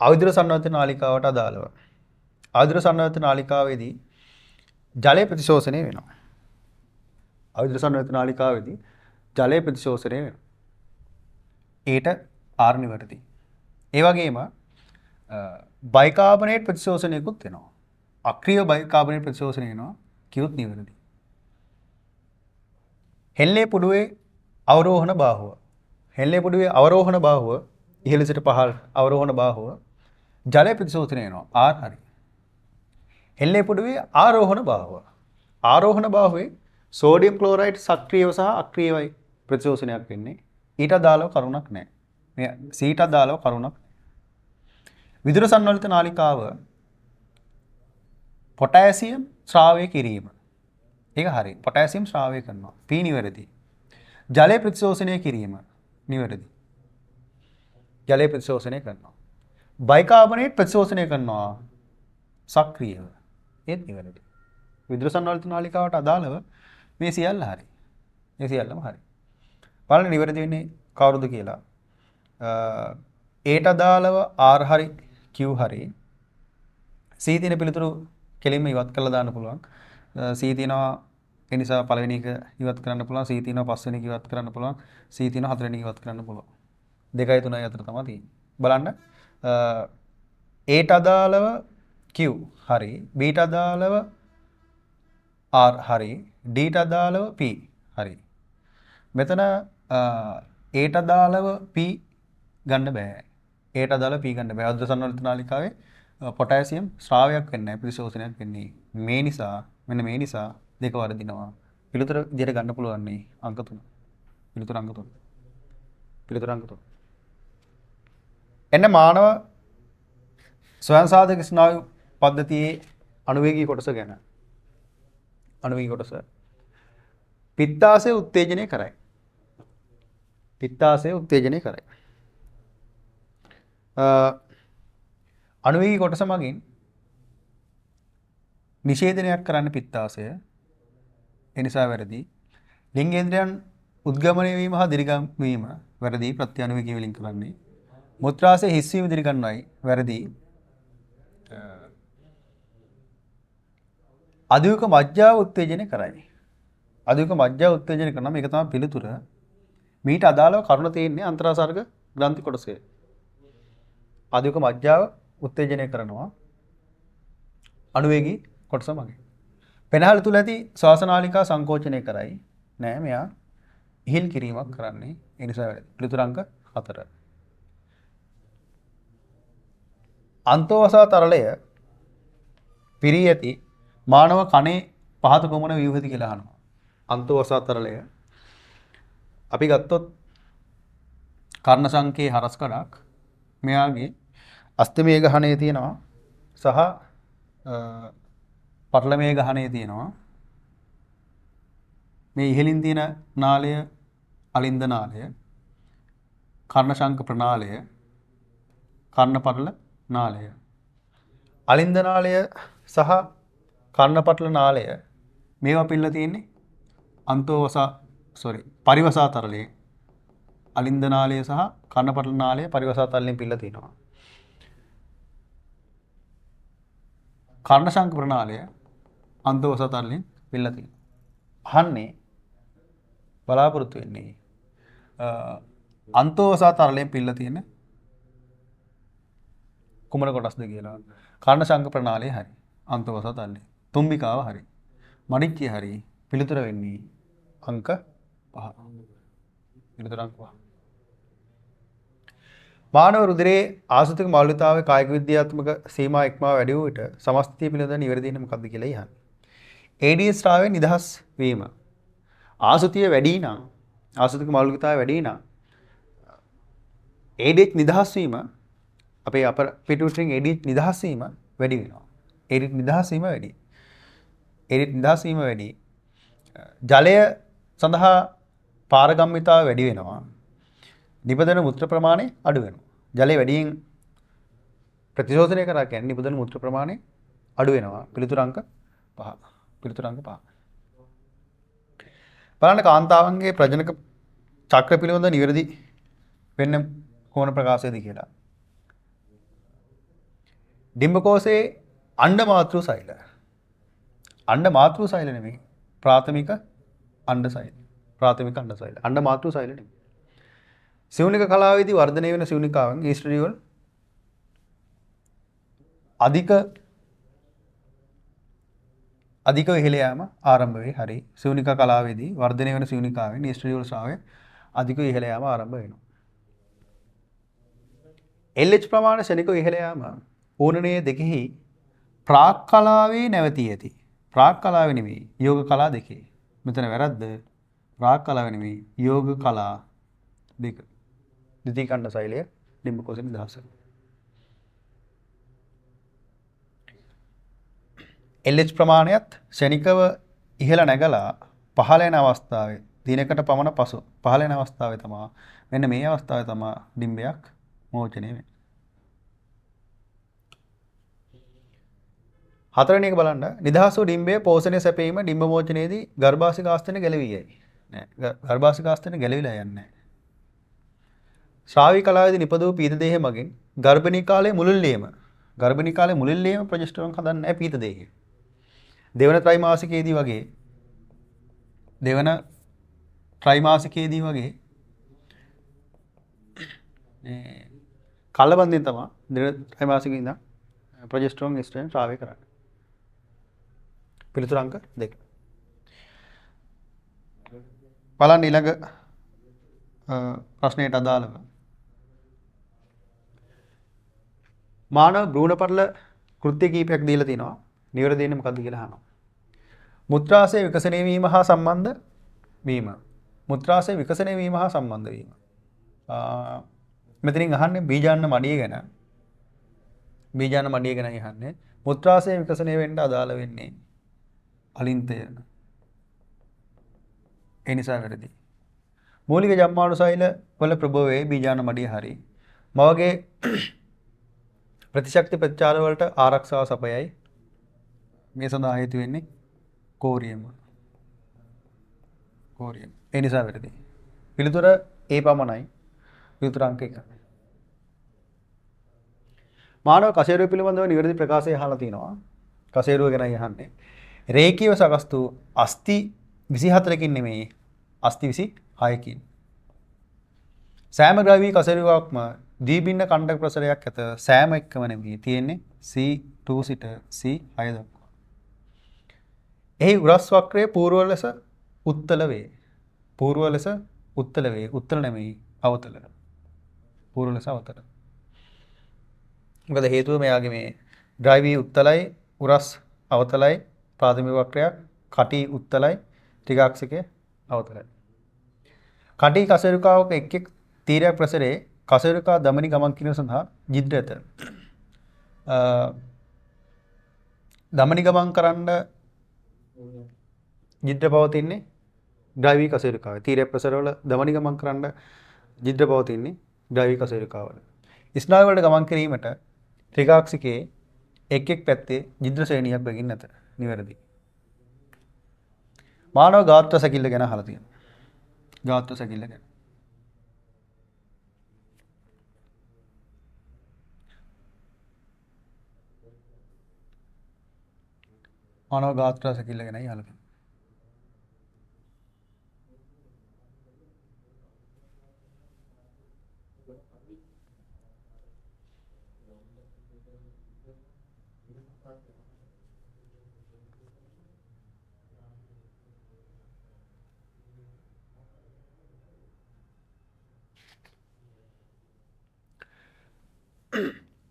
ආවිදුර සංවර්ධන නාලිකාවට අදාළව ආවිදුර සංවර්ධන නාලිකාවේදී ජලය ප්‍රතිශෝෂණය වෙනවා. ආවිදුර සංවර්ධන නාලිකාවේදී ජලය ප්‍රතිශෝෂණය වෙනවා. ඒට ආර් නිවැරදි. ඒ වගේම බයිකාබනේට් ප්‍රතිශෝෂණයකුත් වෙනවා. අක්‍රීය බයිකාබනේට් ප්‍රතිශෝෂණය වෙනවා. කිව්ත් නිවැරදි. හෙල්ලේ පුඩුවේ අවරෝහණ බාහුව. හෙල්ලේ පුඩුවේ අවරෝහණ බාහුව ඉහළ සිට පහළ අවරෝහණ බාහුව ජලය ප්‍රතිශෝෂණය වෙනවා. ආර් හරි. හෙල්ලේ පුඩුවේ ආරෝහණ බාහුව. ආරෝහණ බාහුවේ සෝඩියම් ක්ලෝරයිඩ් සක්‍රියව සහ අක්‍රියවයි ප්‍රතිශෝෂණයක් වෙන්නේ. ඊට අදාළව කරුණක් නැහැ. මේ සීට අදාළව කරුණක්. විදුර සංවලිත නාලිකාව පොටෑසියම් ශ්‍රාවය කිරීම. ඒක හරි. පොටෑසියම් ශ්‍රාවය කරනවා. P නිවැරදි. ජලය ප්‍රතිශෝෂණය කිරීම නිවැරදි. ජලය ප්‍රතිශෝෂණය කරනවා. බයිකාබනේට් ප්‍රතිශෝෂණය කරනවා සක්‍රියව. ඒත් නිවැරදි. විදුර සංවලිත නාලිකාවට අදාළව මේ සියල්ල හරි. මේ සියල්ලම හරි. බලන්න නිවැරදි වෙන්නේ කවුරුද කියලා. ඒට අදාළව R හරි Q හරි. C තියෙන පිළිතුරු කෙලින්ම ඉවත් කරලා දාන්න පුළුවන්. C තියෙනවා ඒ නිසා පළවෙනි එක ඉවත් කරන්න පුළුවන්. C තියෙනවා පස්වෙනි එක ඉවත් කරන්න පුළුවන්. C තියෙනවා හතරවෙනි එක ඉවත් කරන්න පුළුවන්. 2යි 3යි අතර තමයි තියෙන්නේ. බලන්න ඒට අදාළව Q හරි. Bට අදාළව R හරි. Dට අදාළව P හරි. මෙතන ඒට අදාළව P ගන්න බෑ. ඒට අදාළව P ගන්න බෑ. ආවිදුර සංවර්ධන නාලිකාවේ පොටෑසියම් ශ්‍රාවයක් වෙන්නේ නැහැ. ප්‍රතිශෝෂණයක් වෙන්නේ. මේ නිසා මෙන්න මේ නිසා දෙක වර්ධිනවා. පිළිතුර විදිහට ගන්න පුළුවන් මේ අංක 3. පිළිතුර අංක 3. පිළිතුර අංක 3. එන්න මානව ස්වයං සාධක ස්නායු පද්ධතියේ අනුවේගී කොටස ගැන. අනුවේගී කොටස. පිත්තාශය උත්තේජනය කරයි. පිත්තාශය උත්තේජනය කරයි. අනුවේගී කොටස මගින් නිෂේධනයක් කරන්න පිත්තාශය. ඒ නිසා වැරදි. ලිංගේන්ද්‍රයන් උද්ගමනය වීම හා දිරිගම් වීම වැරදි. ප්‍රත්‍යනුවේගී වලින් කරන්නේ. මුත්‍රාශය හිස්වීම දිරිගන්නවයි වැරදි. අධික මජ්ජාව උත්තේජනය කරයි. අධික මජ්ජාව උත්තේජනය කරනවා. මේක තමයි පිළිතුර. මීට අදාළව කරුණ තියෙන්නේ අන්තරාසර්ග ග්‍රන්ථි කොටසේ. අධික මජ්ජාව උත්තේජනය කරනවා අනුවේගී කොටස මගින්. පෙනහළ තුල ඇති ශ්වාසනාලිකා සංකෝචනය කරයි. නෑ මෙයා ඉහිල් කිරීමක් කරන්නේ. ඒ නිසා වැරදි. පිළිතුර අංක 4. අන්තෝවසා තරලය පිරී ඇති මානව කණේ පහත කොමන ව්‍යුහති කියලා අහනවා. අන්තෝවසා තරලය අපි ගත්තොත් කර්ණ සංකේ හරස් කඩක් මෙයාගේ අස්තමේ ගහණේ තියෙනවා සහ පටලමේ ගහණේ තියෙනවා. මේ ඉහළින් තියෙන නාලය අලින්ද නාලය, කර්ණ ශංක ප්‍රනාලය, කර්ණ පටල නාලය. අලින්ද නාලය සහ කර්ණ පටල නාලය මේවා පිල්ල තියෙන්නේ පරිවසා තරලයේ. අලින්ද නාලය සහ කර්ණ පටල නාලය පරිවසා තරලයෙන් පිල්ල තියෙනවා. කර්ණ ශංක ප්‍රනාලය අන්තෝවසා තරලයෙන් පිල්ල තියෙනවා. අහන්නේ බලාපොරොත්තු වෙන්නේ අන්තෝවසා තරලයෙන් පිල්ල තියෙන කුමන කොටස්ද කියලා. කර්ණ ශංක ප්‍රනාලය හරි. අන්තෝවසා තරලය. තුම්බිකාව හරි. මණික්කය හරි. පිළිතුර වෙන්නේ අංක 5. පිළිතුර අංක 5. මානව රුධිරයේ ආසුතික මෞලිකතාවයේ කායික විද්‍යාත්මක සීමා ඉක්මවා වැඩි වූ විට සමස්තය පිළිබඳ නිවැරදි වෙන්නේ මොකක්ද කියලා ඉහන්නේ. ADS ශ්‍රාවයෙන් නිදහස් වීම. ආසුතිය වැඩි නම් ආසුතික මෞලිකතාවය වැඩි නම් ADH නිදහස් වීම අපේ අපර පිටුටරින් ADH නිදහස් වීම වැඩි වෙනවා. ADH නිදහස් වීම වැඩි. ADH නිදහස් වීම වැඩි. ජලය සඳහා පාරගම්මිතාව වැඩි වෙනවා. නිපදවන මුත්‍ර ප්‍රමාණය අඩු වෙනවා. ජලය වැඩියෙන් ප්‍රතිශෝධනය කරා කියන්නේ නිපදවන මුත්‍ර ප්‍රමාණය අඩු වෙනවා. පිළිතුර අංක 5. පිළිතුර අංක 5. බලන්න කාන්තාවන්ගේ ප්‍රජනක චක්‍ර පිළිබඳ නිවැරදි වෙන්න කොන ප්‍රකාශයේදී කියලා. ඩිම්බකෝෂයේ අණ්ඩ මාතෘ සෛල. අණ්ඩ මාතෘ සෛල නෙමෙයි. ප්‍රාථමික අණ්ඩ සෛල. ප්‍රාථමික අණ්ඩ සෛල. අණ්ඩ මාතෘ සෛල නෙමෙයි. සිවුනික කලාවේදී වර්ධනය වෙන සිවුනිකාවෙන් ඊස්ට්‍රඩියෝල් අධික ඉහළ යාම ආරම්භ වේ. හරි. සිවුනිකා කලාවේදී වර්ධනය වෙන සිවුනිකාවෙන් ඊස්ට්‍රඩියෝල් ස්‍රාවය අධික ඉහළ යාම ආරම්භ වෙනවා. LH ප්‍රමාණය ශනිකව ඉහළ යාම ඕනනයේ දෙකෙහි ප්‍රාක් කලාවේ නැවතී ඇති. ප්‍රාක් කලාවේ නෙමෙයි යෝග කලා දෙකේ. මෙතන වැරද්ද. ප්‍රාක් කලාවේ නෙමෙයි යෝග කලා දෙක. ද්විතීයික අණ්ඩ සෛලය ඩිම්බකෝෂයේ නිදහස. LH ප්‍රමාණයත් ශනිකව ඉහළ නැගලා පහළ යන අවස්ථාවේ දිනකට පමණ පසු පහළ යන අවස්ථාවේ තමයි මෙන්න මේ අවස්ථාවේ තමයි ඩිම්බයක් මෝචනය වෙන්නේ. හතරවෙනි එක බලන්න නිදහස් වූ ඩිම්බයේ පෝෂණය සැපීම ඩිම්බ මෝචනයේදී ගර්භාෂික ආස්තන ගැලවී යයි. නෑ ගර්භාෂික ආස්තන ගැලවිලා යන්නේ නෑ. ශ්‍රාවී කලාවේදී නිපදවූ පීත දේහය මගින් ගර්භණී කාලයේ මුළුල්ලේම ප්‍රොජෙස්ටරෝන් හදන්නේ නැහැ පීත දේහය. දෙවන ත්‍රිමාසිකයේදී වගේ කලබන්දෙන් තමයි දෙවන ත්‍රිමාසිකයේ ඉඳන් ප්‍රොජෙස්ටරෝන් ස්ට්‍රෙන් ශ්‍රාවය කරන්නේ. පිළිතුරු අංක 2. බලන්න ඊළඟ ප්‍රශ්නයට අදාළව මානව භ්‍රූණ පටල කෘත්‍ය කීපයක් දීලා තිනවා. නිවැරදි දෙන්නේ මොකද්ද කියලා අහනවා. මුත්‍රාශය විකසනය වීම හා සම්බන්ධ වීම. මුත්‍රාශය විකසනය වීම හා සම්බන්ධ වීම. මෙතනින් අහන්නේ බීජාණ්ඩ මඩිය ගැන. බීජාණ්ඩ මඩිය ගැන අහන්නේ. මුත්‍රාශය විකසනය වෙන්න අදාළ වෙන්නේ අලින්තය. ඒ නිසා වැරදි. මූලික ජම්මාණුසෛල වල ප්‍රභවයේ බීජාණ්ඩ මඩිය හරි. මවගේ ප්‍රතිශක්ති ප්‍රතිචාර වලට ආරක්ෂාව සපයයි. මේ සඳහා හේතු වෙන්නේ කෝරියම්. ඒ නිසා වැරදි. පිළිතුර ඒ පමණයි. පිළිතුර අංක 1. මානව කශේරුව පිළිබඳව නිවැරදි ප්‍රකාශය අහලා තිනවා. කශේරුව ගැනයි අහන්නේ. රේඛීයව සකස් වූ අස්ථි 24කින් නෙමෙයි අස්ථි 26කින්. සෑම ග්‍රාවී කශේරුවක්ම ද්විබින්න කණ්ඩක ප්‍රසරයක් ඇත. සෑම එකම නෙමෙයි තියෙන්නේ C2 සිට C6 දක්වා. එහි උරස් වක්‍රයේ පූර්ව ලෙස උත්තල වේ. උත්තල නෙමෙයි අවතල. පූර්ව ලෙස අවතල. මොකද හේතුව මෙයාගේ මේ ද්‍රවී උත්තලයි උරස් අවතලයි ප්‍රාථමික වක්‍රයක් කටි උත්තලයි ත්‍රිගාක්ෂිකය අවතලයි. කටි කශේරුකාවක එක් තීරයක් ප්‍රසරයේ කශේරුකා දමනි ගමන් කිරීම සඳහා ජිද්‍ර ඇත. දමනි ගමන් කරන්න ජිද්‍ර පවතින්නේ ද්‍රවී කශේරුකාවේ. තීරය ප්‍රසරවල දමනි ගමන් කරන්න ජිද්‍ර පවතින්නේ ද්‍රවී කශේරුකාවල. ස්නායු වලට ගමන් කිරීමට ත්‍රිගාක්ෂිකයේ එක් පැත්තේ ජිද්‍ර ශ්‍රේණියක් බැගින් නැත. නිවැරදි. මානව ගාත්‍ර සැකිල්ල ගැන අහලා තියෙනවා. ගාත්‍ර සැකිල්ල ගැන. මානව ගාත්‍ර සැකිල්ල ගැනයි අහලා තියෙනවා.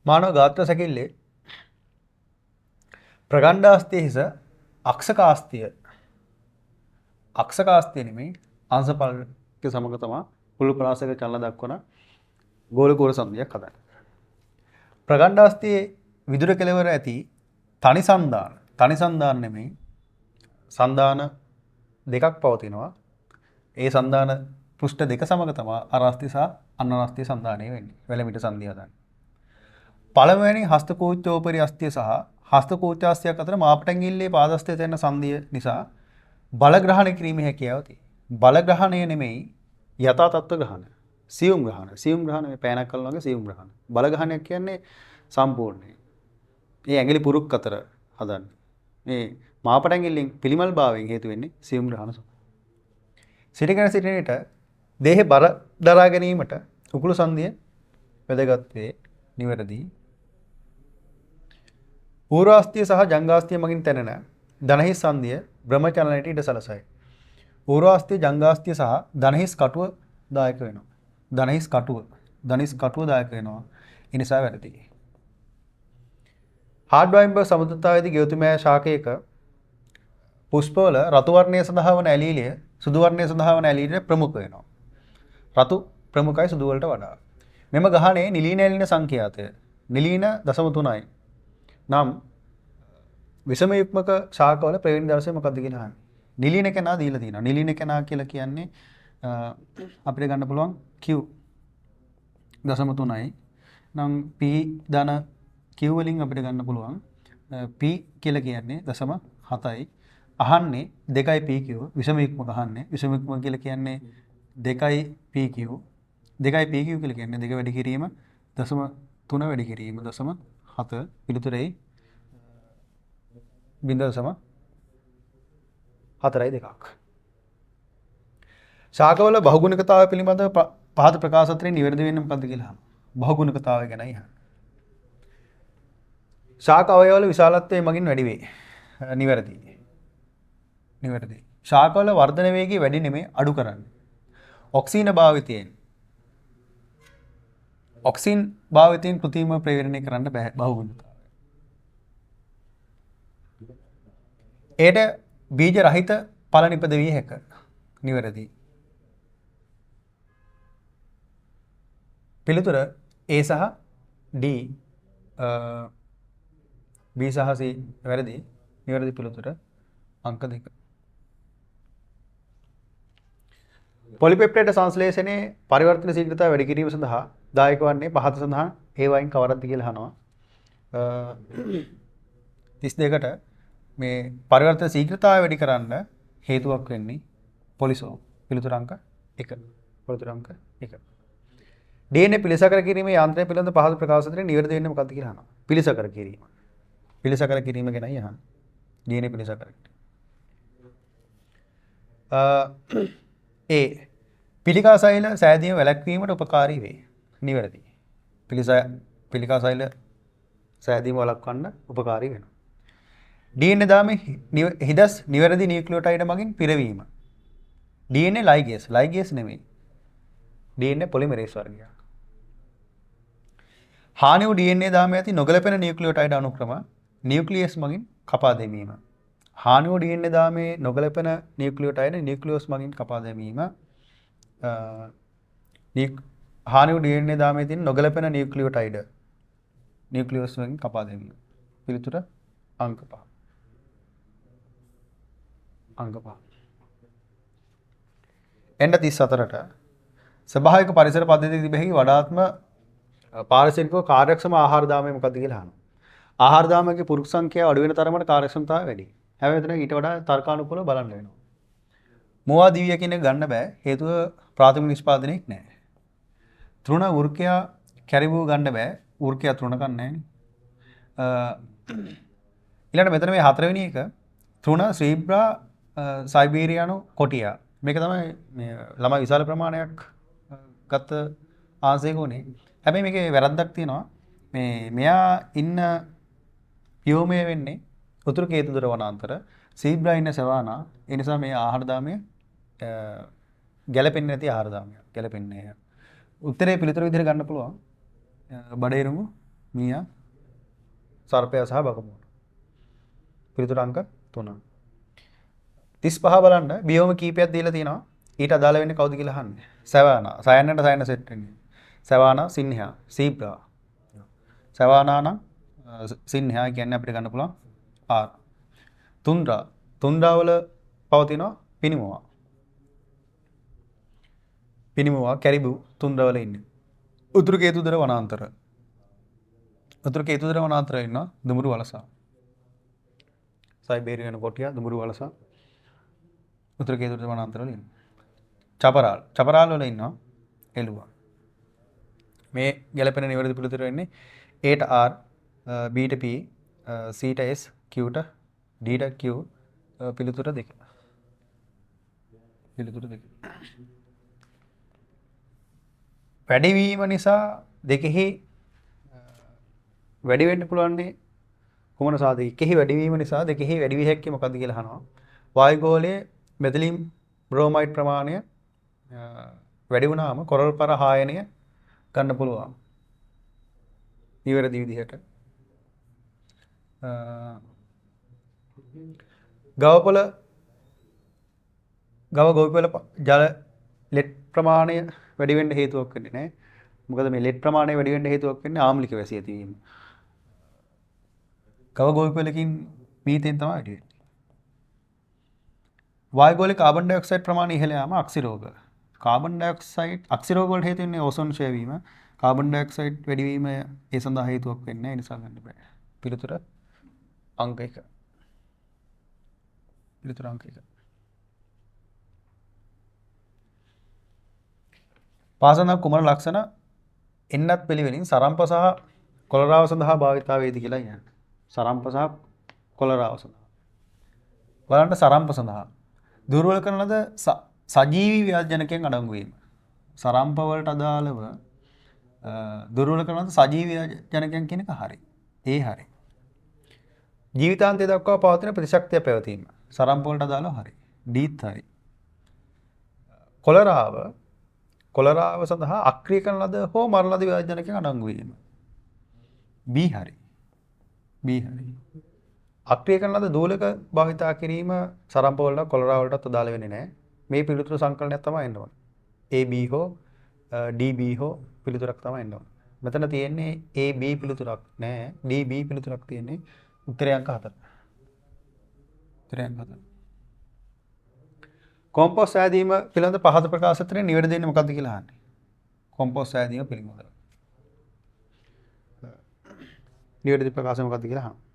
මානව ගාත්‍ර සැකිල්ලේ ප්‍රගණ්ඩාස්තිය හිස අක්ෂකාස්තිය නෙමෙයි අංශපල්ක සමග තමයි පුළු පරාසක චලන දක්වන ගෝලකෝර සන්ධියක් හදන්නේ. ප්‍රගණ්ඩාස්තියේ විදුර කෙළවර ඇති තනි සන්ධාන නෙමෙයි සන්ධාන දෙකක් පවතිනවා. ඒ සන්ධාන පෘෂ්ඨ දෙක සමග තමයි අරාස්ති සහ අනරාස්ති සන්ධානය වෙන්නේ. වැලමිට සන්ධිය හදන්නේ. පළමුවෙනි හස්තකෝච්චෝපරි අස්තිය සහ හස්තකෝච්චාස්තියක් අතර මාපටැඟිල්ලේ පාදස්තය තැන්න සන්ධිය නිසා බලග්‍රහණය කිරීමේ හැකියාව තියෙනවා. බලග්‍රහණය නෙමෙයි යථා තත්ත්ව ග්‍රහණ. සියුම් ග්‍රහණ මේ පෑනක් කරන වගේ සියුම් ග්‍රහණ. බලග්‍රහණයක් කියන්නේ සම්පූර්ණයි. මේ ඇඟිලි පුරුක් අතර හදන්නේ. මේ මාපට ඇඟිල්ලෙන් පිළිමල් භාවයෙන් හේතු වෙන්නේ සියුම් ග්‍රහණ සමය. සිටගෙන සිටින විට දේහේ බර දරා ගැනීමට උකුළු සංදිය වැදගත් වේ. නිවැරදි. ඌරාස්තිය සහ ජංගාස්තිය මගින් තැනෙන දනහිස් සංදිය බ්‍රහ්මචලනයට ඉඩ සලසයි. ඌරාස්තිය ජංගාස්තිය සහ දනහිස් කටුව දායක වෙනවා. දනහිස් කටුව දායක වෙනවා. ඒ නිසා වැරදි. හાર્ඩ්වයින්බර්ග් සමුද්‍රතාවයේදී ගෙවතුමෑ ශාකයක පුෂ්පවල රතු වර්ණය සඳහා වන ඇලීලිය සුදු වර්ණය සඳහා වන ඇලීලිය ප්‍රමුඛ වෙනවා. රතු ප්‍රමුඛයි සුදු වලට වඩා. මෙම ගහනයේ නිලීන ඇලීන සංඛ්‍යාතය නිලීන 0.3යි. නම් විෂම යුග්මක ශාකවල ප්‍රවේණ දර්ශනය මොකක්ද කියලා අහන්නේ. නිලීන කෙනා දීලා තියෙනවා. නිලීන කෙනා කියලා කියන්නේ අපිට ගන්න පුළුවන් Q 0.3යි. නම් P ධන Q වලින් අපිට ගන්න පුළුවන් P කියලා කියන්නේ 0.7යි. අහන්නේ 2යි PQ විෂම යුග්මක අහන්නේ. විෂම යුග්මක කියලා කියන්නේ 2යි PQ 2යි PQ කියලා කියන්නේ 2 වැඩි කිරීම 0.3 වැඩි කිරීම 0.7 පිළිතුරේ 0.4යි 2ක්. ශාකවල බහුගුණිකතාවය පිළිබඳව පහත ප්‍රකාශ අතරින් නිවැරදි වෙන්නේ මොකක්ද කියලා අහනවා. බහුගුණිකතාවය ගැනයි අහන්නේ. ශාක අවයවවල විශාලත්වය මගින් වැඩි වේ. නිවැරදි. ශාකවල වර්ධන වේගය වැඩි නෙමෙයි අඩු කරන්නේ. ඔක්සින් භාවිතයෙන් කෘත්‍රිම ප්‍රේරණය කරන්න බෑ බහුගුණිකතාවය. ඒට බීජ රහිත ඵල නිපද විය හැක. නිවැරදි. පිළිතුර A සහ D B සහ C වැරදි. නිවැරදි පිළිතුර අංක 2. පොලිපෙප්ටයිඩ් සංශ්ලේෂණයේ පරිවර්තන ශීඝ්‍රතාවය වැඩි කිරීම සඳහා දායක වන්නේ පහත සඳහන් ඒ වයින් කවරක්ද කියලා අහනවා. 32කට මේ පරිවර්තන ශීඝ්‍රතාවය වැඩි කරන්න හේතුවක් වෙන්නේ පොලිසෝම්. පිළිතුර අංක 1. පිළිතුර අංක 1. DNA පිළිසකර කිරීමේ යාන්ත්‍රණය පිළිබඳ පහත ප්‍රකාශ අතරින් නිවැරදි වෙන්නේ මොකක්ද කියලා අහනවා. පිළිසකර කිරීම. පිළිසකර කිරීම ගැනයි අහන්නේ. DNA පිළිසකර කිරීම. A පිළිකා සෛල සෑදීම වැළැක්වීමට උපකාරී වේ. නිවැරදි. පිළිකා සෛල සෑදීම වළක්වන්න උපකාරී වෙනවා. DNA දාමේ හිදස් නිවැරදි නියුක්ලියෝටයිඩ මගින් පිරවීම. DNA ලයිගේස් නෙමෙයි. DNA පොලිමරේස් වර්ගයක්. හානි වූ DNA දාමයේ ඇති නොගැලපෙන නියුක්ලියෝටයිඩ අනුක්‍රම නියුක්ලියස් මගින් කපා දැමීම. හානි වූ DNA දාමයේ නොගැලපෙන නියුක්ලියෝටයිඩ නියුක්ලියස් මගින් කපා දැමීම. හානි වූ DNA දාමයේ තියෙන නොගැලපෙන නියුක්ලියෝටයිඩ නියුක්ලියස් මගින් කපා දැමීම. පිළිතුර අංක 5. අංක 5. එන්න 34ට ස්වභාවික පරිසර පද්ධතියේ තිබෙහි වඩාත්ම පාරිසරිකව කාර්යක්ෂම ආහාර දාමය මොකක්ද කියලා අහනවා. ආහාර දාමයේ පුරුෂ සංඛ්‍යාව අඩු වෙන තරමට කාර්යක්ෂමතාවය වැඩි. හැබැයි මෙතන ඊට වඩා තර්කානුකූලව බලන්න වෙනවා. මොවා දිව්‍ය කියන එක ගන්න බෑ. හේතුව ප්‍රාථමික නිෂ්පාදනයක් නැහැ. තෘණ වෘක්කයා කැරිබු ගන්න බෑ. වෘක්කයා තෘණ කන්නේ නැහැ. ඊළඟට මෙතන මේ හතරවෙනි එක තෘණ සීබ්‍රා සයිබීරියානු කොටියා. මේක තමයි මේ ළමයි විශාල ප්‍රමාණයක් ගත ආසයක උනේ. හැබැයි මේකේ වැරද්දක් තියෙනවා. මෙයා ඉන්න පියෝමය වෙන්නේ උතුරු කේතුදර වනාන්තර. සීබ්‍රා ඉන්න සෙවානා. ඒ නිසා මේ ආහාර දාමය ගැලපෙන්නේ නැති ආහාර දාමයක්. ගැලපෙන්නේ නැහැ. උත්තරේ පිළිතුරු විදිහට ගන්න පුළුවන්. බඩේරුමු මීයා සර්පයා සහ බකමුණ. පිළිතුරු අංක 3. 35 බලන්න බියෝම කීපයක් දීලා තියෙනවා. ඊට අදාළ වෙන්නේ කවුද කියලා අහන්නේ. සෙවානා. සයන්නට සයන්න සෙට් වෙන්නේ. සෙවානා සින්හා සීබ්‍රා. සෙවානා නම් සින්හා කියන්නේ අපිට ගන්න පුළුවන් R. තුන්ඩා වල පවතිනවා පිනිමුවා. පිනිමුවා කැරිබු තුන්ඩා වල ඉන්නේ. උතුරු කේතුදර වනාන්තර. උතුරු කේතුදර වනාන්තරයේ ඉන්න දුමුරු වලසා. සයිබේරියානු කොටියා දුමුරු වලසා. උතුරු කේතුදර වනාන්තර වල ඉන්න. චපරාල් වල ඉන්නවා එළුවා. මේ ගැලපෙන නිවැරදි පිළිතුර වෙන්නේ A ට R B ට P Cට S Qට Dට Q පිළිතුර 2. පිළිතුර 2. වැඩිවීම නිසා දෙකෙහි වැඩි වෙන්න පුළුවන්නේ කුමන සාධකයක? එකෙහි වැඩිවීම නිසා දෙකෙහි වැඩි විය හැක්කේ මොකක්ද කියලා අහනවා. වායුගෝලයේ මෙතිලින් බ්‍රෝමයිඩ් ප්‍රමාණය වැඩි වුණාම කොරල් පර හායනය ගන්න පුළුවන්. නිවැරදි විදිහට. ගව ගොවිපළ ජල ලෙඩ් ප්‍රමාණය වැඩි වෙන්න හේතුවක් වෙන්නේ නැහැ. මොකද මේ ලෙඩ් ප්‍රමාණය වැඩි වෙන්න හේතුවක් වෙන්නේ ආම්ලික වැසිය ඇතිවීම. ගව ගොවිපළකින් මීතේන් තමයි වැඩි වෙන්නේ. වායුගෝලයේ කාබන් ඩයොක්සයිඩ් ප්‍රමාණය ඉහළ යාම අක්සි රෝග. කාබන් ඩයොක්සයිඩ් අක්සි රෝග වලට හේතු වෙන්නේ ඕසෝන් ක්ෂය වීම. කාබන් ඩයොක්සයිඩ් වැඩි වීම ඒ සඳහා හේතුවක් වෙන්නේ නැහැ. ඒ නිසා ගන්න බෑ. පිළිතුර අංක 1. පිළිතුර අංක 1. පාසන කුමන ලක්ෂණ එන්නත් පිළිවෙලින් සරම්ප සහ කොලරාව සඳහා භාවිතා වේදී කියලා කියන්නේ. සරම්ප සහ කොලරාව සඳහා. බලන්න සරම්ප සඳහා දුර්වල කරන ලද සජීවී ව්‍යාජනකයන් අඩංගු වීම. සරම්ප වලට අදාළව දුර්වල කරන ලද සජීවී ව්‍යාජනකයන් කියන එක හරි. ඒ හරි. ජීවිතාන්තය දක්වා පවතින ප්‍රතිශක්තිය පැවතීම. සරම්ප වලට අදාළව හරි. ඩීත් හරි. කොලරාව සඳහා අක්‍රිය කරන ලද හෝ මරණ ලද ව්‍යාජනකයන් අඩංගු වීම. B හරි. B හරි. අක්‍රිය කරන ලද දූලක භාවිතා කිරීම සරම්ප වලට කොලරාව වලටත් අදාළ වෙන්නේ නැහැ. මේ පිළිතුරු සංකලනයක් තමයි එන්න ඕනේ. AB හෝ DB හෝ පිළිතුරක් තමයි එන්න ඕනේ. මෙතන තියෙන්නේ AB පිළිතුරක් නෑ. DB පිළිතුරක් තියෙන්නේ. උත්තරය අංක 4. උත්තරය අංක 4. කොම්පෝස්ට් සෑදීම පිළිබඳ පහත ප්‍රකාශත්‍රයේ නිවැරදි දෙන්නේ මොකක්ද කියලා අහන්නේ. කොම්පෝස්ට් සෑදීම පිළිබඳව. නිවැරදි ප්‍රකාශය මොකක්ද කියලා අහනවා.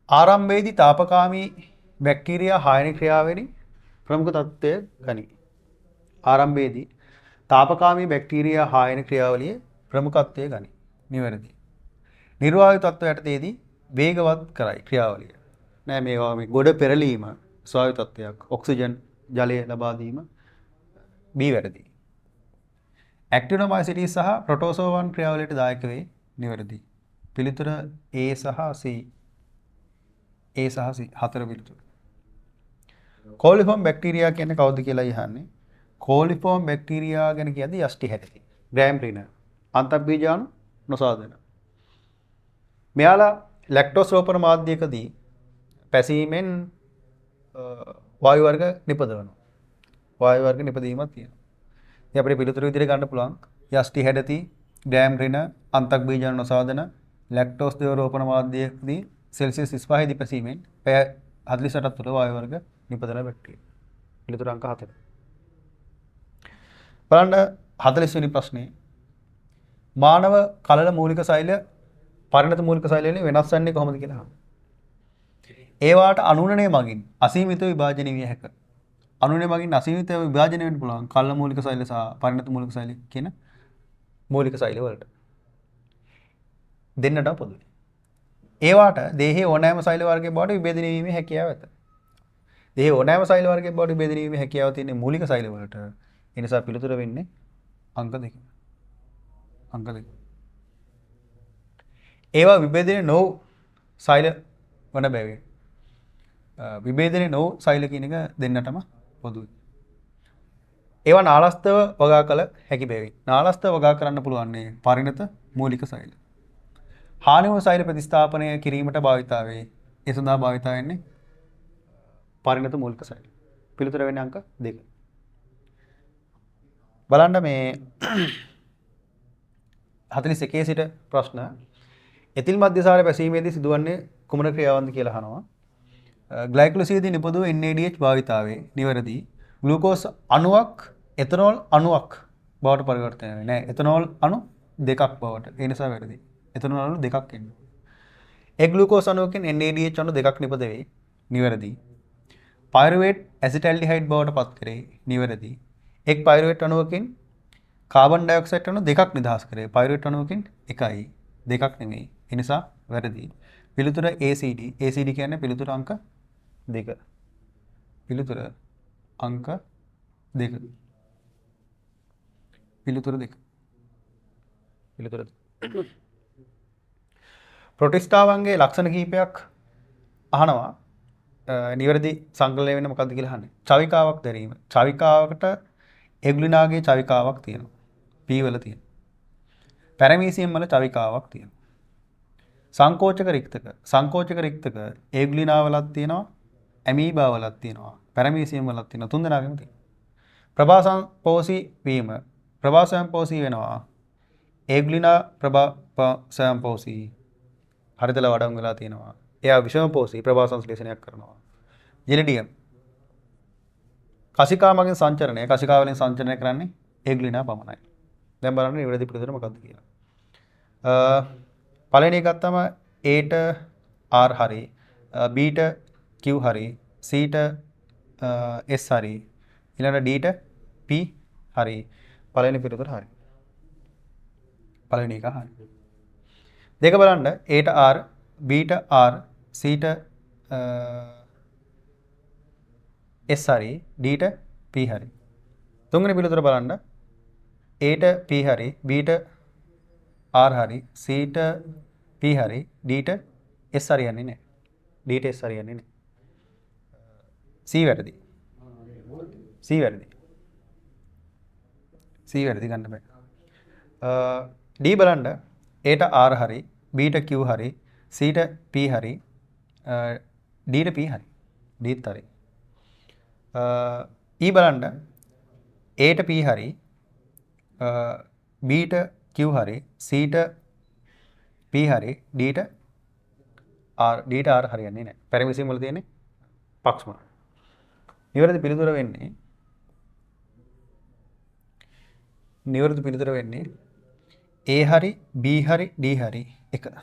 ආරම්භයේදී තාපකාමී බැක්ටීරියා හායන ක්‍රියාවෙනි ප්‍රමුඛ තත්ත්වය ගනී. ආරම්භයේදී තාපකාමී බැක්ටීරියා හායන ක්‍රියාවලියේ ප්‍රමුඛත්වය ගනී. නිවැරදි. නිර්වායු තත්ත්වය යටතේදී වේගවත් කරයි ක්‍රියාවලිය. නෑ මේවා මේ ගොඩ පෙරලීම ස්වායු තත්ත්වයක්. ඔක්සිජන් ජලය ලබා දීම B වැරදි. ඇක්ටිනොමයිසිටිස් සහ ප්‍රොටෝසෝවන් ක්‍රියාවලියට දායක වේ. නිවැරදි. පිළිතුර A සහ C. A සහ C හතර පිළිතුර. කෝලිෆෝම් බැක්ටීරියා කියන්නේ කවුද කියලා අහන්නේ. කෝලිෆෝම් බැක්ටීරියා ගැන කියද්දී යෂ්ටි හැටි. ග්‍රෑම් රිනර්. අන්තර්බීජාණු නොසාධන. මෙයාලා ලැක්ටෝස් රෝපණ මාධ්‍යකදී පැසීමෙන් වායු වර්ග නිපදවනවා. වායු වර්ග නිපදීමක් තියෙනවා. ඉතින් අපිට පිළිතුරු විදිහට ගන්න පුළුවන් යෂ්ටි හැඩති, ග්‍රෑම් රිනර්, අන්තර්බීජාණු නොසාධන, ලැක්ටෝස් දේව රෝපණ මාධ්‍යකදී සෙල්සියස් 35 දී පැසීමෙන් පැය 48ක් තුළ වායු වර්ග නිපදවන බැක්ටීරියා. පිළිතුර අංක 4. බලන්න 40 වෙනි ප්‍රශ්නේ. මානව කලල මූලික සෛල පරිණත මූලික සෛල වලින් වෙනස් වන්නේ කොහොමද කියලා අහනවා. ඒවාට අනුනනය මගින් අසීමිත විභාජනය විය හැක. අනුනනය මගින් අසීමිත විභාජනය වෙන්න පුළුවන් කලල මූලික සෛල සහ පරිණත මූලික සෛල කියන මූලික සෛල වලට. දෙන්නටම පොදුයි. ඒවාට දේහයේ ඕනෑම සෛල වර්ගයක බවට විභේදනය වීමේ හැකියාව ඇත. දේහයේ ඕනෑම සෛල වර්ගයක බවට විභේදනය වීමේ හැකියාව තියෙන මූලික සෛල වලට. ඒ නිසා පිළිතුර වෙන්නේ අංක 2. අංක 2. ඒවා විභේදනය නොවු සෛල වන බැවින් විභේදනය නොවු සෛල කියන එක දෙන්නටම පොදුයි. ඒවා නාලස්තව වගා කළ හැකි බැවින් නාලස්තව වගා කරන්න පුළුවන්නේ පරිණත මූලික සෛල. හානි වූ සෛල ප්‍රතිස්ථාපනය කිරීමට භාවිතා වේ. ඒ සඳහා භාවිතා වෙන්නේ පරිණත මූලික සෛල. පිළිතුර වෙන්නේ අංක 2. බලන්න මේ 41 සිට ප්‍රශ්න එතිල් මධ්‍යසාරය පැසීමේදී සිදුවන්නේ කුමන ක්‍රියාවන්ද කියලා අහනවා. ග්ලයිකොලිසිසේදී නිපදවූ NADH භාවිතාවේ නිවැරදි. ග්ලූකෝස් අණුවක් එතනෝල් අණුවක් බවට පරිවර්තනය වෙන්නේ නැහැ. එතනෝල් අණු දෙකක් බවට. ඒ නිසා වැරදි. එතනෝල් අණු දෙකක් එන්නේ. ඒ ග්ලූකෝස් අණුවකින් NADH අණු දෙකක් නිපද වේ. නිවැරදි. පයිරුවේට් ඇසිටල්ඩිහයිඩ් බවට පත් කරේ. නිවැරදි. එක් පයිරුවේට් අණුවකින් කාබන් ඩයොක්සයිඩ් අණු දෙකක් නිදහස් කරේ. පයිරුවේට් අණුවකින් එකයි. දෙකක් නෙමෙයි. ඒ නිසා වැරදි. පිළිතුර ACD. ACD කියන්නේ පිළිතුර අංක 2. පිළිතුර අංක 2. පිළිතුර 2. පිළිතුර ප්‍රොටිස්ටාවන්ගේ ලක්ෂණ කිහිපයක් අහනවා. නිවැරදි සංකලනය වෙන්න මොකක්ද කියලා අහන්නේ. චවිකාවක් දැරීම. චවිකාවකට එග්ලිනාගේ චවිකාවක් තියෙනවා. P වල තියෙනවා. පැරමීසියම් වල චවිකාවක් තියෙනවා. සංකෝචක රික්තක. සංකෝචක රික්තක එග්ලිනා වලත් තියෙනවා. ඇමීබා වලත් තියෙනවා. පැරමීසියම් වලත් තියෙනවා. තුන් දෙනාගෙම තියෙනවා. ප්‍රභාසම්පෝෂී වීම. ප්‍රභාසම්පෝෂී වෙනවා. එග්ලිනා ප්‍රභාසම්පෝෂී හරිදල වඩම් වෙලා තියෙනවා. එයා විෂමපෝෂී ප්‍රභා සංශ්ලේෂණයක් කරනවා. ජෙලිඩියම් කසිකා මගින් සංචරණය. කසිකා වලින් සංචරණය කරන්නේ එග්ලිනා පමණයි. දැන් බලන්න නිවැරදි පිළිතුර මොකක්ද කියලා. පළවෙනි එක ගත්තම A ට R හරි, B ට Q හරි, C ට S හරි, ඊළඟට D ට P හරි. පළවෙනි පිළිතුර හරි. පළවෙනි එක හරි. දෙක බලන්න A ට R, B ට R, C ට S හරි, D ට P හරි. තුන්වෙනි පිළිතුර බලන්න A ට P හරි, B ට R හරි, C ට P හරි, D ට S හරියන්නේ නැහැ. D ට S හරියන්නේ නැහැ. C වැරදි. C වැරදි. C වැරදි ගන්න බෑ. D බලන්න A ට R හරි, B ට Q හරි, C ට P හරි, D ට P හරි. D ත් හරි. E බලන්න A ට P හරි, B ට Q හරි, C ට P හරි, D ට R හරියන්නේ නැහැ. පැරමිසියම් වල තියෙන්නේ පක්ෂම. නිවැරදි පිළිතුර වෙන්නේ A හරි, B හරි, D හරි 1.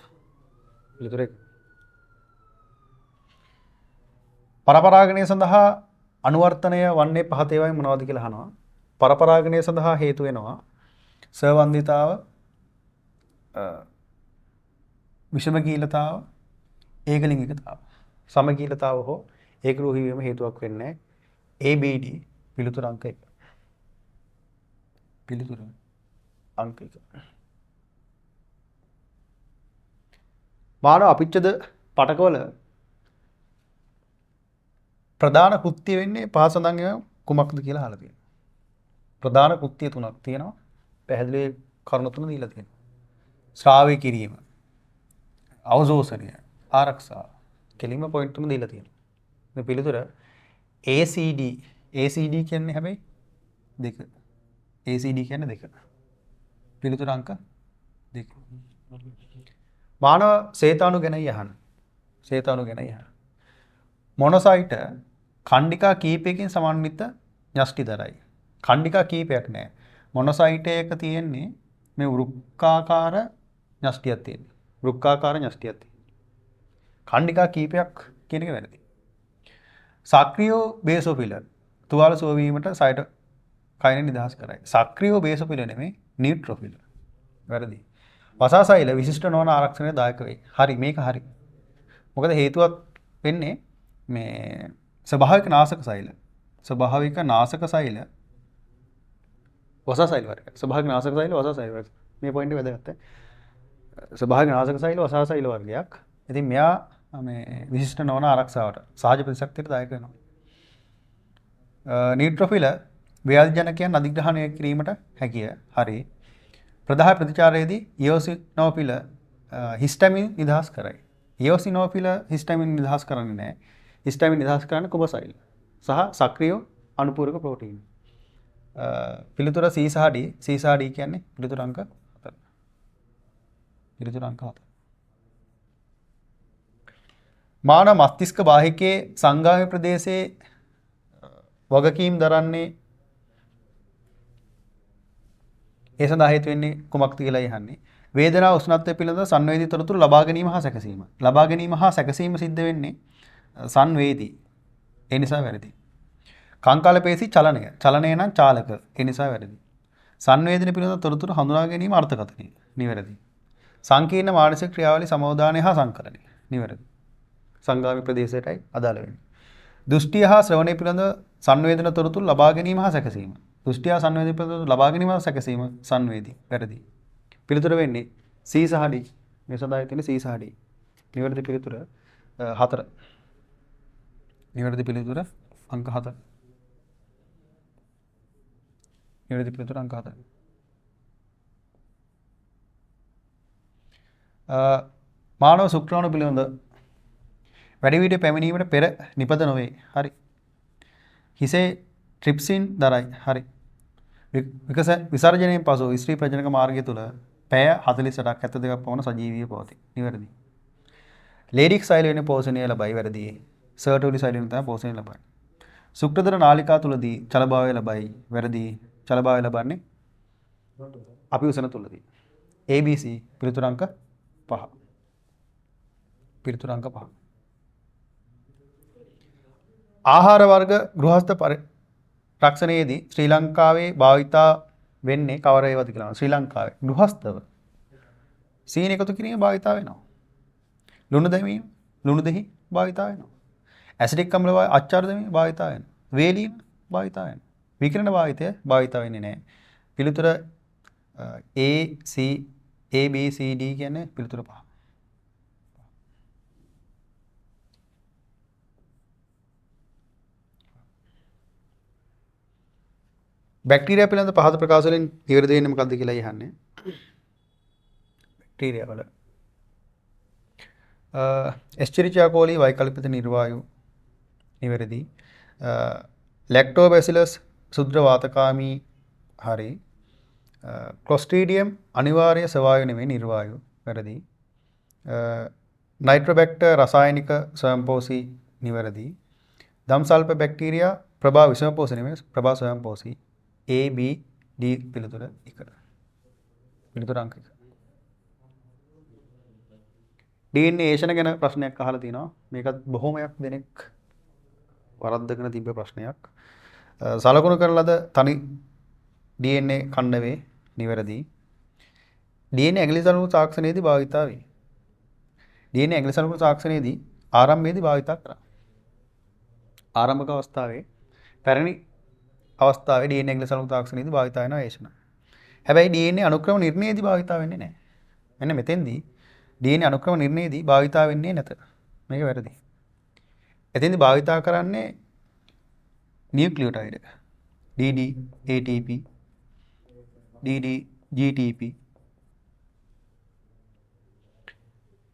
පිළිතුර 1. පරපරාගණය සඳහා අනුවර්තනය වන්නේ පහත ඒවායින් මොනවද කියලා අහනවා. පරපරාගණය සඳහා හේතු වෙනවා සවන්දිතාව, විෂමකීලතාව, ඒකලිංගිකතාව. සමකීලතාව හෝ ඒකරූහී වීම හේතුවක් වෙන්නේ ABD. පිළිතුර අංක 1. පිළිතුර අංක 1. මානව අපිච්චද පටකවල ප්‍රධාන කෘත්‍ය වෙන්නේ පහ සඳහන් ඒවා කුමක්ද කියලා අහලා තියෙනවා. ප්‍රධාන කෘත්‍ය 3ක් තියෙනවා. පැහැදිලි කරුණු 3 දීලා තියෙනවා. ශ්‍රාව්‍ය කිරීම, අවශෝෂණය, ආරක්ෂා. කෙලින්ම පොයින්ට් 3 දීලා තියෙනවා. මේ පිළිතුර ACD. ACD කියන්නේ හැබැයි 2. ACD කියන්නේ 2. පිළිතුර අංක 2. මානව සේතාණු ගැන යහන. සේතාණු ගැන යහන. මොනොසයිට ඛණ්ඩිකා කීපයකින් සමන්විත න්‍යෂ්ටි දරයි. ඛණ්ඩිකා කීපයක් නෑ. මොනොසයිට් එක තියෙන්නේ මේ වෘක්කාකාර න්‍යෂ්ටියක් තියෙනවා. වෘක්කාකාර න්‍යෂ්ටියක් තියෙනවා. ඛණ්ඩිකා කීපයක් කියන එක වැරදි. සක්‍රියෝ බේසෝෆිල තුවාල සුව වීමට සයිටෝකයින් නිදහස් කරයි. සක්‍රියෝ බේසෝෆිල නෙමෙයි නියුට්‍රොෆිල. වැරදි. වසාසෛල විශිෂ්ට නොවන ආරක්ෂණයට දායක වෙයි. හරි මේක හරි. මොකද හේතුවක් වෙන්නේ මේ ස්වභාවික නාශක සෛල. ස්වභාවික නාශක සෛල වසාසෛල වර්ග. ස්වභාවික නාශක සෛල වසාසෛල වර්ග. මේ පොයින්ට් එක වැදගත්. ස්වභාවික නාශක සෛල වසාසෛල වර්ගයක්. ඉතින් මෙයා මේ විශිෂ්ට නොවන ආරක්ෂාවට සහජ ප්‍රතිශක්තියට දායක වෙනවා. නියුට්‍රොෆිල ව්‍යාධිජනකයන් අධිග්‍රහණය කිරීමට හැකිය. හරි. ප්‍රදාහ ප්‍රතිචාරයේදී ඉයෝසිනෝෆිල හිස්ටමින් නිදහස් කරයි. ඉයෝසිනෝෆිල හිස්ටමින් නිදහස් කරන්නේ නැහැ. හිස්ටමින් නිදහස් කරන්නේ කුබසයිල් සහ සක්‍රිය අනුපූරක ප්‍රෝටීන්. පිළිතුර C සහ D. C සහ D කියන්නේ පිළිතුර අංක 4. පිළිතුර අංක 4. මානව මස්තිෂ්ක වාහිකයේ සංගාමී ප්‍රදේශයේ වගකීම් දරන්නේ ඒ සඳහා හේතු වෙන්නේ කුමක්ද කියලා යහන්නේ. වේදනා උෂ්ණත්වය පිළිබඳ සංවේදී තොරතුරු ලබා ගැනීම හා සැකසීම. ලබා ගැනීම හා සැකසීම සිද්ධ වෙන්නේ සංවේදී. ඒ නිසා වැරදි. කංකාල පේශි චලනය. චලනය නම් චාලක. ඒ නිසා වැරදි. සංවේදනය පිළිබඳ තොරතුරු හඳුනා ගැනීම අර්ථකථනය. නිවැරදි. සංකීර්ණ මානසික ක්‍රියාවලිය සමෝදානය හා සංකරණය. නිවැරදි. සංගාමී ප්‍රදේශයටයි අදාළ වෙන්නේ. දෘෂ්ටිය හා ශ්‍රවණය පිළිබඳ සංවේදන තොරතුරු ලබා ගැනීම හා සැකසීම. දෘෂ්ටිය හා සංවේදන පිළිබඳ ලබා ගැනීම හා සැකසීම සංවේදී. වැරදි. පිළිතුර වෙන්නේ C සහ D. මේ සඳහා තියෙන C සහ D. නිවැරදි පිළිතුර 4. නිවැරදි පිළිතුර අංක 4. නිවැරදි පිළිතුර අංක 4. මානව ශුක්‍රාණු පිළිබඳ වැඩිවිට පැමිණීමට පෙර නිපද නොවේ. හරි. හිසේ ට්‍රිප්සින් දරයි. හරි. විසර්ජනයෙන් පසු ස්ත්‍රී ප්‍රජනක මාර්ගය තුළ පැය 48ක් 72ක් පමණ සජීවීව පවතී. නිවැරදි. ලේඩික් සෛල වෙන පෝෂණය ලබයි. වැරදි. සර්ටෝලි සෛල වෙන තමයි පෝෂණය ලබන්නේ. සුක්‍රදර නාලිකා තුලදී චලභාවය ලබයි. වැරදි. චලභාවය ලබන්නේ අපි උසන තුලදී. ABC පිළිතුර අංක 5. පිළිතුර අංක 5. ආහාර වර්ග ගෘහස්ත රක්ෂණයේදී ශ්‍රී ලංකාවේ භාවිතා වෙන්නේ කවර ඒවාද කියලා. ශ්‍රී ලංකාවේ ගෘහස්තව සීනි එකතු කිරීම භාවිතා වෙනවා. ලුණු දැමීම, ලුණු දෙහි භාවිතා වෙනවා. ඇසිඩික් අම්ල අච්චාර දැමීම භාවිතා වෙනවා. වේලීම භාවිතා වෙනවා. විකිරණ භාවිතය භාවිතා වෙන්නේ නැහැ. පිළිතුර A B C D කියන්නේ පිළිතුර 5. බැක්ටීරියා පිළිබඳ පහත ප්‍රකාශ වලින් නිවැරදි වෙන්නේ මොකක්ද කියලා යහන්නේ. බැක්ටීරියා වල එස්චෙරිචියා කෝලි වෛකල්පිත නිර්වායු නිවැරදි. ලැක්ටෝබැසිලස් සුද්‍ර වාතකාමී හරි. ක්ලොස්ට්‍රීඩියම් අනිවාර්ය ස්වභාවය නෙමෙයි නිර්වායු. වැරදි. නයිට්‍රොබැක්ටර් රසායනික ස්වයංපෝෂී නිවැරදි. දම්සල්ප බැක්ටීරියා ප්‍රභා විෂමපෝෂී නෙමෙයි ප්‍රභා ස්වයංපෝෂී. A B D පිළිතුර 1. පිළිතුර අංක 1. DNA ඒෂණ ගැන ප්‍රශ්නයක් අහලා තිනවා. මේකත් බොහොමයක් දෙනෙක් වරද්දගෙන තිබ්බ ප්‍රශ්නයක්. සලකුණු කරන ලද තනි DNA ඛණ්ඩ වේ. නිවැරදි. DNA ඇඟිලි සලකුණු තාක්ෂණයේදී භාවිතා වේ. DNA ඇඟිලි සලකුණු තාක්ෂණයේදී ආරම්භයේදී භාවිතා කරා. ආරම්භක අවස්ථාවේ පැරණි අවස්ථාවේ DNA ඇඟිලි සලකුණු තාක්ෂණයේදී භාවිතා වෙන ඒෂණ. හැබැයි DNA අනුක්‍රම නිර්ණයේදී භාවිතා වෙන්නේ නැහැ. මෙන්න මෙතෙන්දී DNA අනුක්‍රම නිර්ණයේදී භාවිතා වෙන්නේ නැත. මේක වැරදි. එතෙන්දී භාවිතා කරන්නේ නියුක්ලියෝටයිඩ්. DD ATP DD GTP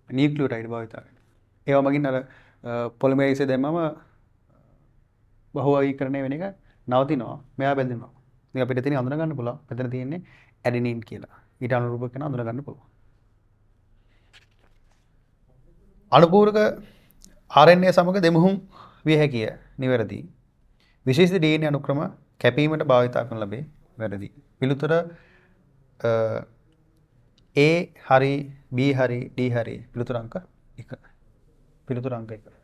නියුක්ලියෝටයිඩ් භාවිතා වෙනවා. ඒවා මගින් අර පොලිමරේස් දැම්මම බහුවර්ගීකරණය වෙන එක නවතිනවා. මෙයා බැඳෙනවා. ඉතින් අපිට එතන අඳුන ගන්න පුළුවන්. මෙතන තියෙන්නේ ඇඩෙනින් කියලා. ඊට අනුරූප කෙනා අඳුන ගන්න පුළුවන්. අනුපූරක RNA සමග දෙමුහුම් විය හැකිය. නිවැරදි. විශේෂිත DNA අනුක්‍රම කැපීමට භාවිත කරන ලැබේ. වැරදි. පිළිතුර A හරි B හරි D හරි පිළිතුර අංක 1. පිළිතුර අංක 1.